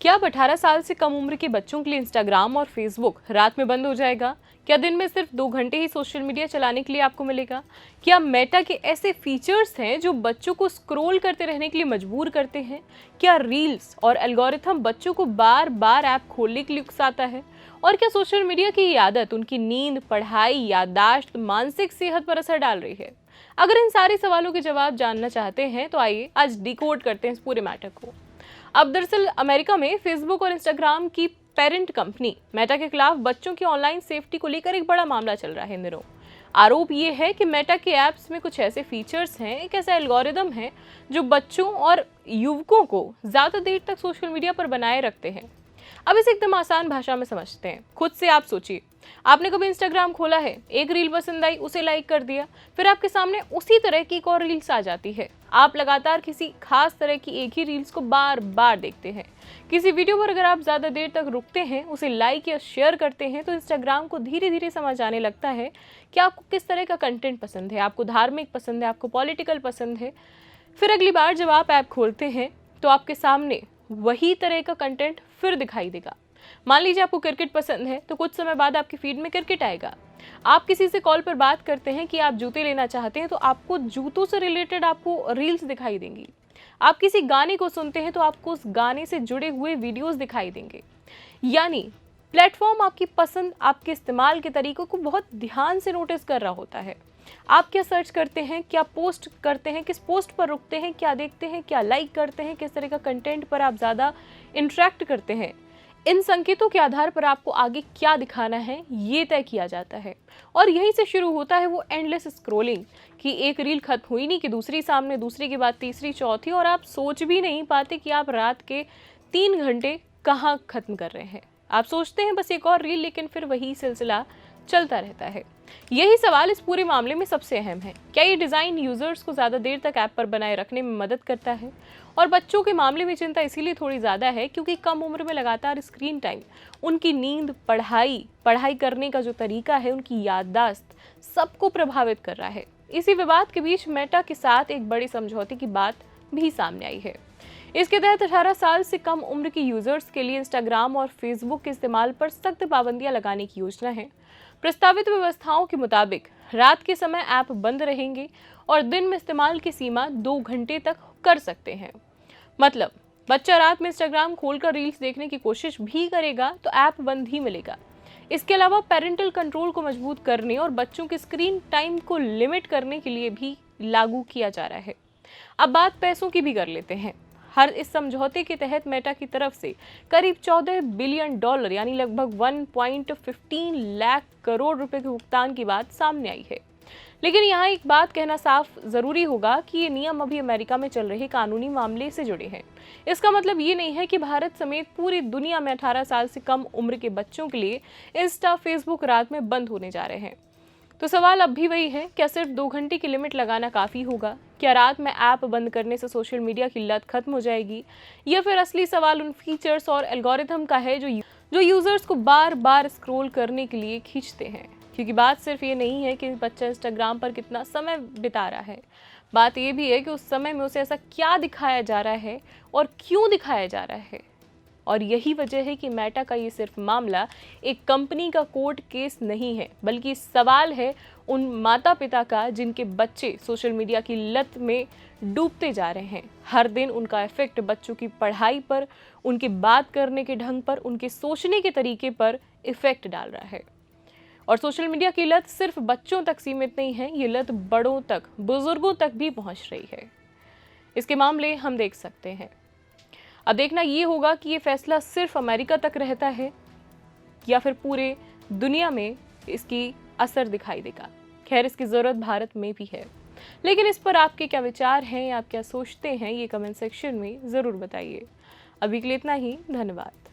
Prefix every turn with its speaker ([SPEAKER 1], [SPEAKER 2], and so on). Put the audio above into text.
[SPEAKER 1] क्या अब 18 साल से कम उम्र के बच्चों के लिए इंस्टाग्राम और फेसबुक रात में बंद हो जाएगा? क्या दिन में सिर्फ 2 घंटे ही सोशल मीडिया चलाने के लिए आपको मिलेगा? क्या मेटा के ऐसे फीचर्स हैं जो बच्चों को स्क्रॉल करते रहने के लिए मजबूर करते हैं? क्या रील्स और एल्गोरिथम बच्चों को बार बार ऐप खोलने के लिए उकसाता है? और क्या सोशल मीडिया की ये आदत उनकी नींद, पढ़ाई, याददाश्त, मानसिक सेहत पर असर डाल रही है? अगर इन सारे सवालों के जवाब जानना चाहते हैं तो आइए आज डिकोड करते हैं इस पूरे मैटर को। अब दरअसल अमेरिका में फेसबुक और इंस्टाग्राम की पेरेंट कंपनी मेटा के खिलाफ बच्चों की ऑनलाइन सेफ्टी को लेकर एक बड़ा मामला चल रहा है इन दिनों। आरोप ये है कि मेटा के ऐप्स में कुछ ऐसे फीचर्स हैं, एक ऐसा एल्गोरिदम है जो बच्चों और युवकों को ज्यादा देर तक सोशल मीडिया पर बनाए रखते हैं। अब इसे एकदम आसान भाषा में समझते हैं। खुद से आप सोचिए, आपने कभी इंस्टाग्राम खोला है, एक रील पसंद आई, उसे लाइक कर दिया, फिर आपके सामने उसी तरह की एक और रील्स आ जाती है। आप लगातार किसी खास तरह की एक ही रील्स को बार बार देखते हैं। किसी वीडियो पर अगर आप ज्यादा देर तक रुकते हैं, उसे लाइक या शेयर करते हैं, तो इंस्टाग्राम को धीरे धीरे समझ आने लगता है कि आपको किस तरह का कंटेंट पसंद है। आपको धार्मिक पसंद है, आपको पॉलिटिकल पसंद है। फिर अगली बार जब आप ऐप खोलते हैं तो आपके सामने वही तरह का कंटेंट फिर दिखाई देगा। मान लीजिए आपको क्रिकेट पसंद है तो कुछ समय बाद आपकी फीड में क्रिकेट आएगा। आप किसी से कॉल पर बात करते हैं कि आप जूते लेना चाहते हैं तो आपको जूतों से रिलेटेड आपको रील्स दिखाई देंगी। आप किसी गाने को सुनते हैं तो आपको उस गाने से जुड़े हुए वीडियोस दिखाई देंगे। यानी प्लेटफॉर्म आपकी पसंद, आपके इस्तेमाल के तरीकों को बहुत ध्यान से नोटिस कर रहा होता है। आप क्या सर्च करते हैं, क्या पोस्ट करते हैं, किस पोस्ट पर रुकते हैं, क्या देखते हैं, क्या लाइक करते हैं, किस तरह का कंटेंट पर आप ज़्यादा इंटरेक्ट करते हैं, इन संकेतों के आधार पर आपको आगे क्या दिखाना है ये तय किया जाता है। और यहीं से शुरू होता है वो एंडलेस स्क्रॉलिंग कि एक रील खत्म हुई नहीं कि दूसरी सामने, दूसरी के बाद तीसरी, चौथी, और आप सोच भी नहीं पाते कि आप रात के 3 घंटे कहाँ खत्म कर रहे हैं। आप सोचते हैं बस एक और रील, लेकिन फिर वही सिलसिला चलता रहता है। यही सवाल इस पूरे मामले में सबसे अहम है। क्या ये डिज़ाइन यूजर्स को ज़्यादा देर तक ऐप पर बनाए रखने में मदद करता है? और बच्चों के मामले में चिंता इसीलिए थोड़ी ज़्यादा है क्योंकि कम उम्र में लगातार स्क्रीन टाइम उनकी नींद, पढ़ाई करने का जो तरीका है, उनकी याददाश्त, सबको प्रभावित कर रहा है। इसी विवाद के बीच मेटा के साथ एक बड़े समझौते की बात भी सामने आई है। इसके तहत 18 साल से कम उम्र के यूजर्स के लिए इंस्टाग्राम और फेसबुक के इस्तेमाल पर सख्त पाबंदियां लगाने की योजना है। प्रस्तावित व्यवस्थाओं के मुताबिक रात के समय ऐप बंद रहेंगे और दिन में इस्तेमाल की सीमा 2 घंटे तक कर सकते हैं। मतलब बच्चा रात में इंस्टाग्राम खोलकर रील्स देखने की कोशिश भी करेगा तो ऐप बंद ही मिलेगा। इसके अलावा पेरेंटल कंट्रोल को मजबूत करने और बच्चों के स्क्रीन टाइम को लिमिट करने के लिए भी लागू किया जा रहा है। अब बात पैसों की भी कर लेते हैं। हर इस समझौते के तहत मेटा की तरफ से करीब $14 बिलियन यानी लगभग 1.15 लाख करोड़ रुपए के भुगतान की बात सामने आई है। लेकिन यहाँ एक बात कहना साफ जरूरी होगा कि ये नियम अभी अमेरिका में चल रहे कानूनी मामले से जुड़े हैं। इसका मतलब ये नहीं है कि भारत समेत पूरी दुनिया में 18 साल से कम उम्र के बच्चों के लिए इंस्टा, फेसबुक रात में बंद होने जा रहे हैं। तो सवाल अब भी वही है, क्या सिर्फ 2 घंटे की लिमिट लगाना काफ़ी होगा? क्या रात में ऐप बंद करने से सोशल मीडिया की लत खत्म हो जाएगी? या फिर असली सवाल उन फीचर्स और एल्गोरिथम का है जो यूजर्स को बार बार स्क्रॉल करने के लिए खींचते हैं? क्योंकि बात सिर्फ ये नहीं है कि बच्चा इंस्टाग्राम पर कितना समय बिता रहा है, बात ये भी है कि उस समय में उसे ऐसा क्या दिखाया जा रहा है और क्यों दिखाया जा रहा है। और यही वजह है कि मेटा का ये सिर्फ मामला एक कंपनी का कोर्ट केस नहीं है, बल्कि सवाल है उन माता पिता का जिनके बच्चे सोशल मीडिया की लत में डूबते जा रहे हैं। हर दिन उनका इफेक्ट बच्चों की पढ़ाई पर, उनके बात करने के ढंग पर, उनके सोचने के तरीके पर इफेक्ट डाल रहा है। और सोशल मीडिया की लत सिर्फ बच्चों तक सीमित नहीं है, ये लत बड़ों तक, बुजुर्गों तक भी पहुंच रही है। इसके मामले हम देख सकते हैं। अब देखना ये होगा कि ये फैसला सिर्फ अमेरिका तक रहता है या फिर पूरे दुनिया में इसकी असर दिखाई देगा। खैर, इसकी ज़रूरत भारत में भी है, लेकिन इस पर आपके क्या विचार हैं, आप क्या सोचते हैं, ये कमेंट सेक्शन में ज़रूर बताइए। अभी के लिए इतना ही, धन्यवाद।